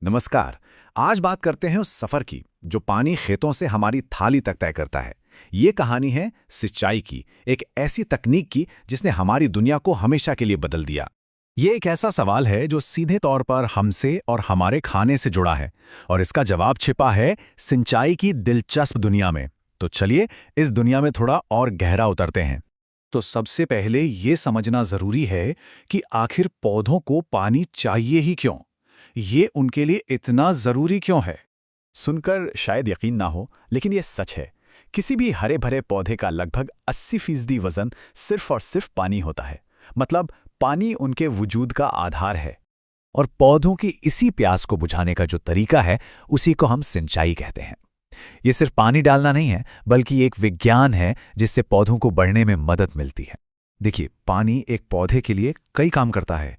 नमस्कार। आज बात करते हैं उस सफर की जो पानी खेतों से हमारी थाली तक तय करता है। ये कहानी है सिंचाई की, एक ऐसी तकनीक की जिसने हमारी दुनिया को हमेशा के लिए बदल दिया। ये एक ऐसा सवाल है जो सीधे तौर पर हमसे और हमारे खाने से जुड़ा है, और इसका जवाब छिपा है सिंचाई की दिलचस्प दुनिया में। तो चलिए इस दुनिया में थोड़ा और गहरा उतरते हैं। तो सबसे पहले ये समझना जरूरी है कि आखिर पौधों को पानी चाहिए ही क्यों? ये उनके लिए इतना जरूरी क्यों है? सुनकर शायद यकीन ना हो, लेकिन ये सच है। किसी भी हरे भरे पौधे का लगभग 80% वजन सिर्फ और सिर्फ पानी होता है। मतलब पानी उनके वजूद का आधार है। और पौधों की इसी प्यास को बुझाने का जो तरीका है, उसी को हम सिंचाई कहते हैं। ये सिर्फ पानी डालना नहीं है, बल्कि एक विज्ञान है जिससे पौधों को बढ़ने में मदद मिलती है। देखिए, पानी एक पौधे के लिए कई काम करता है।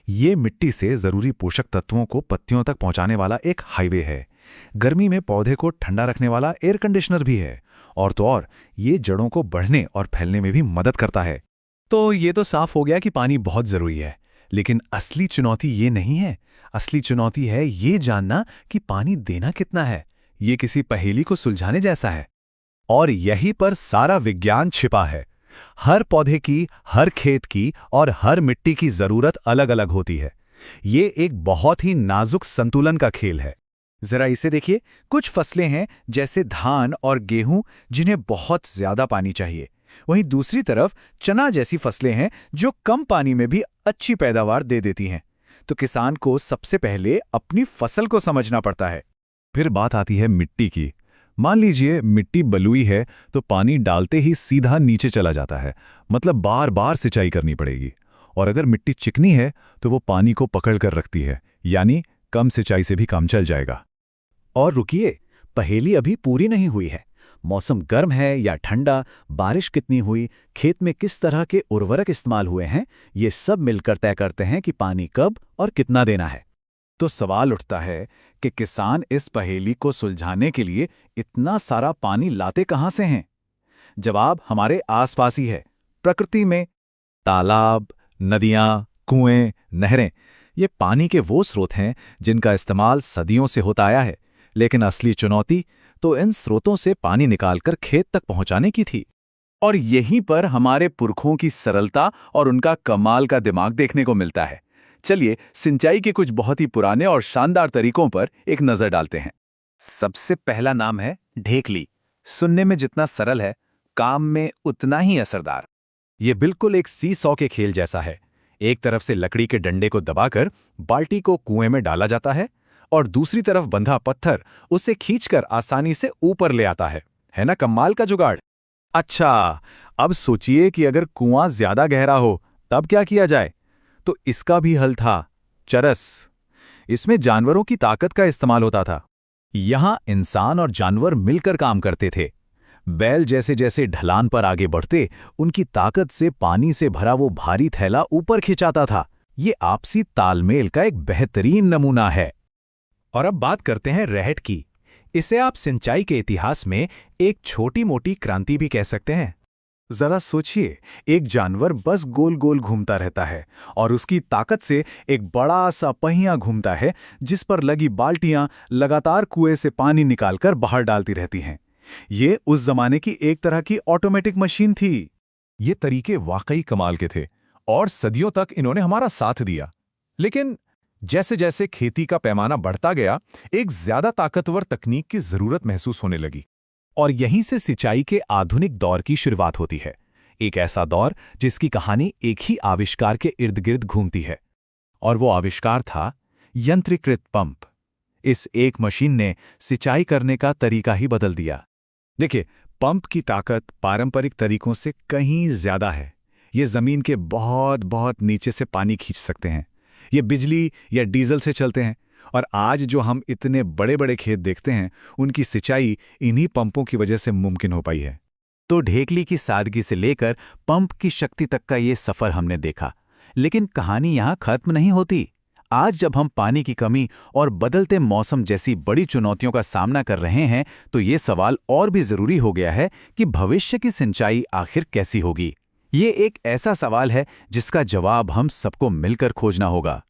ये मिट्टी से जरूरी पोषक तत्वों को पत्तियों तक पहुंचाने वाला एक हाईवे है। गर्मी में पौधे को ठंडा रखने वाला एयर कंडीशनर भी है। और तो और ये जड़ों को बढ़ने और फैलने में भी मदद करता है। तो ये तो साफ हो गया कि पानी बहुत जरूरी है। लेकिन असली चुनौती ये नहीं है। असली चुनौती है ये जानना कि पानी देना कितना है। ये किसी पहेली को सुलझाने जैसा है। और यहीं पर सारा विज्ञान छिपा है। हर पौधे की, हर खेत की और हर मिट्टी की जरूरत अलग अलग होती है। ये एक बहुत ही नाजुक संतुलन का खेल है। जरा इसे देखिए, कुछ फसलें हैं जैसे धान और गेहूं जिन्हें बहुत ज्यादा पानी चाहिए। वहीं दूसरी तरफ चना जैसी फसलें हैं जो कम पानी में भी अच्छी पैदावार दे देती हैं। तो किसान को सबसे पहले अपनी फसल को समझना पड़ता है। फिर बात आती है मिट्टी की। मान लीजिए मिट्टी बलुई है तो पानी डालते ही सीधा नीचे चला जाता है। मतलब बार बार सिंचाई करनी पड़ेगी। और अगर मिट्टी चिकनी है तो वो पानी को पकड़ कर रखती है, यानी कम सिंचाई से भी काम चल जाएगा। और रुकिए, पहेली अभी पूरी नहीं हुई है। मौसम गर्म है या ठंडा, बारिश कितनी हुई, खेत में किस तरह के उर्वरक इस्तेमाल हुए हैं, ये सब मिलकर तय करते हैं कि पानी कब और कितना देना है। तो सवाल उठता है कि किसान इस पहेली को सुलझाने के लिए इतना सारा पानी लाते कहां से हैं? जवाब हमारे आसपास ही है, प्रकृति में। तालाब, नदियां, कुएं, नहरें, ये पानी के वो स्रोत हैं जिनका इस्तेमाल सदियों से होता आया है। लेकिन असली चुनौती तो इन स्रोतों से पानी निकालकर खेत तक पहुंचाने की थी। और यहीं पर हमारे पुरखों की सरलता और उनका कमाल का दिमाग देखने को मिलता है। चलिए सिंचाई के कुछ बहुत ही पुराने और शानदार तरीकों पर एक नजर डालते हैं। सबसे पहला नाम है ढेकली। सुनने में जितना सरल है, काम में उतना ही असरदार। ये बिल्कुल एक सी-सॉ के खेल जैसा है। एक तरफ से लकड़ी के डंडे को दबाकर बाल्टी को कुएं में डाला जाता है और दूसरी तरफ बंधा पत्थर उसे खींचकर आसानी से ऊपर ले आता है ना कमाल का जुगाड़। अच्छा, अब सोचिए कि अगर कुआं ज्यादा गहरा हो तब क्या किया जाए? तो इसका भी हल था, चरस। इसमें जानवरों की ताकत का इस्तेमाल होता था। यहां इंसान और जानवर मिलकर काम करते थे। बैल जैसे जैसे ढलान पर आगे बढ़ते, उनकी ताकत से पानी से भरा वो भारी थैला ऊपर खिंचाता था। ये आपसी तालमेल का एक बेहतरीन नमूना है। और अब बात करते हैं रहट की। इसे आप सिंचाई के इतिहास में एक छोटी मोटी क्रांति भी कह सकते हैं। जरा सोचिए, एक जानवर बस गोल गोल घूमता रहता है और उसकी ताकत से एक बड़ा सा पहिया घूमता है जिस पर लगी बाल्टियां लगातार कुएं से पानी निकालकर बाहर डालती रहती हैं। ये उस जमाने की एक तरह की ऑटोमेटिक मशीन थी। ये तरीके वाकई कमाल के थे और सदियों तक इन्होंने हमारा साथ दिया। लेकिन जैसे जैसे खेती का पैमाना बढ़ता गया, एक ज्यादा ताकतवर तकनीक की जरूरत महसूस होने लगी। और यहीं से सिंचाई के आधुनिक दौर की शुरुआत होती है। एक ऐसा दौर जिसकी कहानी एक ही आविष्कार के इर्द गिर्द घूमती है। और वो आविष्कार था यंत्रीकृत पंप। इस एक मशीन ने सिंचाई करने का तरीका ही बदल दिया। देखिए, पंप की ताकत पारंपरिक तरीकों से कहीं ज्यादा है। ये जमीन के बहुत बहुत नीचे से पानी खींच सकते हैं। ये बिजली या डीजल से चलते हैं। और आज जो हम इतने बड़े बड़े खेत देखते हैं, उनकी सिंचाई इन्हीं पंपों की वजह से मुमकिन हो पाई है। तो ढेकली की सादगी से लेकर पंप की शक्ति तक का ये सफर हमने देखा। लेकिन कहानी यहाँ खत्म नहीं होती। आज जब हम पानी की कमी और बदलते मौसम जैसी बड़ी चुनौतियों का सामना कर रहे हैं, तो ये सवाल और भी जरूरी हो गया है कि भविष्य की सिंचाई आखिर कैसी होगी। ये एक ऐसा सवाल है जिसका जवाब हम सबको मिलकर खोजना होगा।